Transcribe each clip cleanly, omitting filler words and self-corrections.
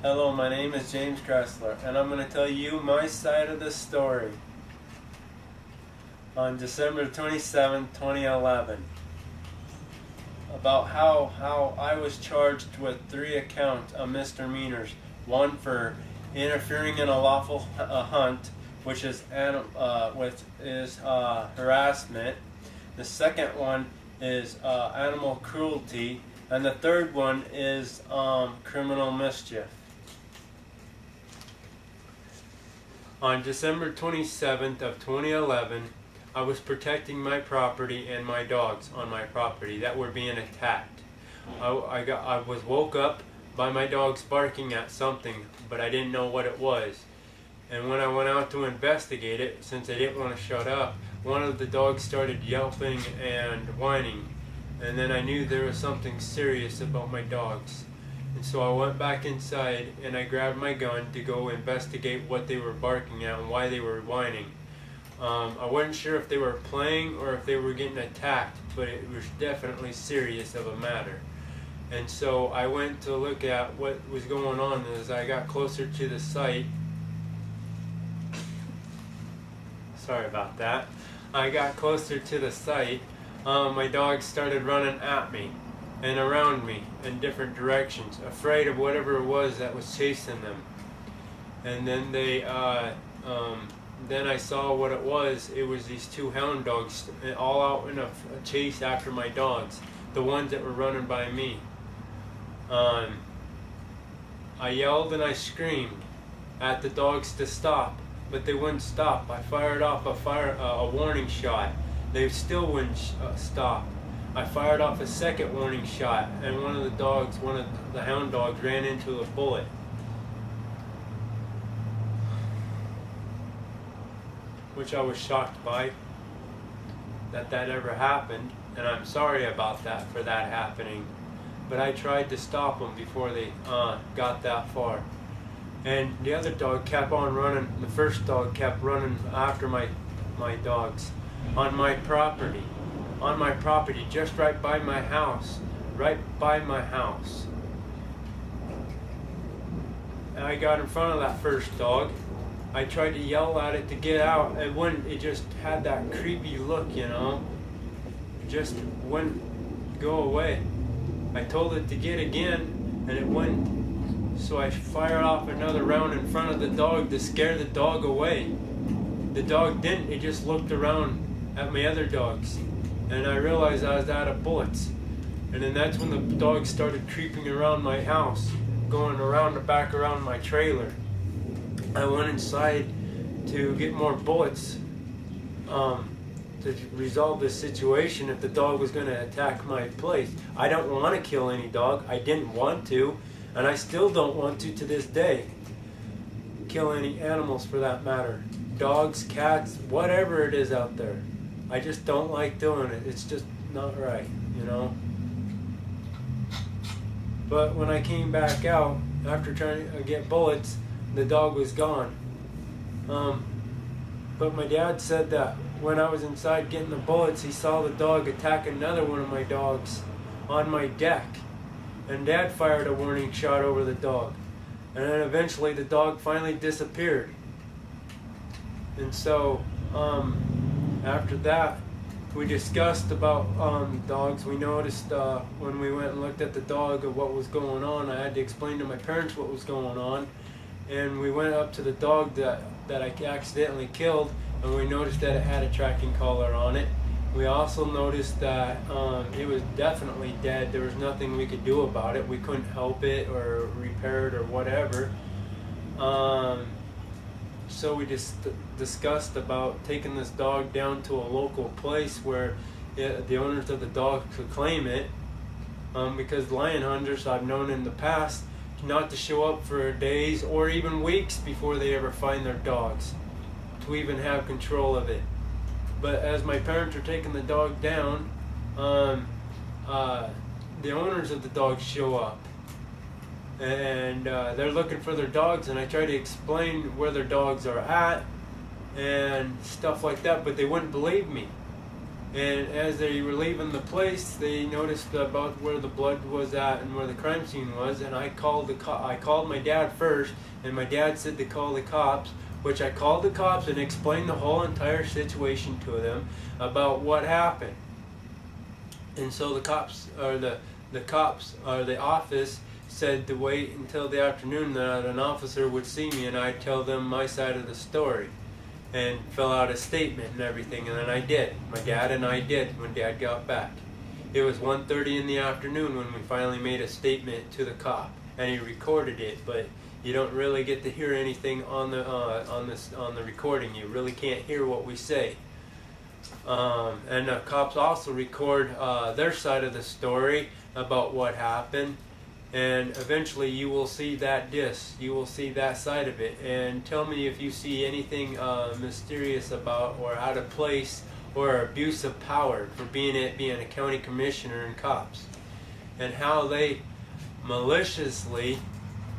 Hello, my name is James Cressler, and I'm going to tell you my side of the story. On December 27, 2011, about how I was charged with 3 accounts of misdemeanors. One for interfering in a lawful hunt, which is harassment. The second one is animal cruelty, and the third one is criminal mischief. On December 27th of 2011, I was protecting my property and my dogs on my property that were being attacked. I was woke up by my dogs barking at something, but I didn't know what it was. And when I went out to investigate it, since they didn't want to shut up, one of the dogs started yelping and whining. And then I knew there was something serious about my dogs. And so I went back inside and I grabbed my gun to go investigate what they were barking at and why they were whining. I wasn't sure if they were playing or if they were getting attacked, but it was definitely serious of a matter. And so I went to look at what was going on. As I got closer to the site, sorry about that, I got closer to the site, my dogs started running at me and around me in different directions, afraid of whatever it was that was chasing them. And then then I saw what it was. It was these 2 hound dogs all out in a chase after my dogs, the ones that were running by me. I yelled and I screamed at the dogs to stop, but they wouldn't stop. I fired off a warning shot. They still wouldn't stop. I fired off a second warning shot, and one of the hound dogs ran into a bullet. Which I was shocked by that ever happened, and I'm sorry about that for that happening. But I tried to stop them before they got that far. And the other dog kept on running. The first dog kept running after my dogs on my property. On my property, just right by my house. Right by my house. And I got in front of that first dog. I tried to yell at it to get out. It wouldn't. It just had that creepy look, It just wouldn't go away. I told it to get again, and it wouldn't. So I fired off another round in front of the dog to scare the dog away. The dog didn't. It just looked around at my other dogs. And I realized I was out of bullets. And then that's when the dog started creeping around my house, going back around my trailer. I went inside to get more bullets to resolve this situation if the dog was going to attack my place. I don't want to kill any dog. I didn't want to, and I still don't want to this day. Kill any animals for that matter. Dogs, cats, whatever it is out there. I just don't like doing it. It's just not right, But when I came back out, after trying to get bullets, the dog was gone. But my dad said that when I was inside getting the bullets, he saw the dog attack another one of my dogs on my deck. And Dad fired a warning shot over the dog. And then eventually the dog finally disappeared. And so, after that, we discussed about dogs. We noticed when we went and looked at the dog of what was going on, I had to explain to my parents what was going on. And we went up to the dog that I accidentally killed, and we noticed that it had a tracking collar on it. We also noticed that it was definitely dead. There was nothing we could do about it. We couldn't help it or repair it or whatever. So we just discussed about taking this dog down to a local place where the owners of the dog could claim it. Because lion hunters, I've known in the past, not to show up for days or even weeks before they ever find their dogs, to even have control of it. But as my parents are taking the dog down, the owners of the dog show up. And they're looking for their dogs, and I try to explain where their dogs are at and stuff like that, but they wouldn't believe me. And as they were leaving the place, they noticed about where the blood was at and where the crime scene was. And I called I called my dad first, and my dad said to call the cops, which I called the cops and explained the whole entire situation to them about what happened. And so the office said to wait until the afternoon that an officer would see me and I'd tell them my side of the story and fill out a statement and everything. And then I did. My dad and I did when Dad got back. It was 1:30 in the afternoon when we finally made a statement to the cop, and he recorded it, but you don't really get to hear anything on the recording. You really can't hear what we say. And the cops also record their side of the story about what happened, and eventually you will see that disc. You will see that side of it. And tell me if you see anything mysterious about or out of place or abuse of power for being a county commissioner and cops, and how they maliciously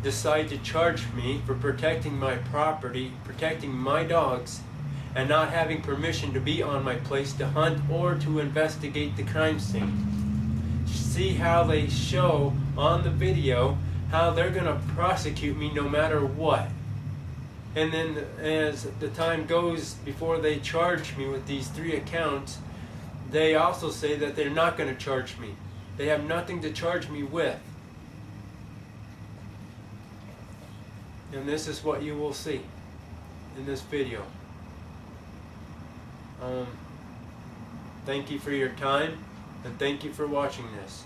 decide to charge me for protecting my property, protecting my dogs, and not having permission to be on my place to hunt or to investigate the crime scene. See how they show on the video how they're going to prosecute me no matter what. And then as the time goes before they charge me with these 3 accounts, they also say that they're not going to charge me. They have nothing to charge me with. And this is what you will see in this video. Thank you for your time, and thank you for watching this.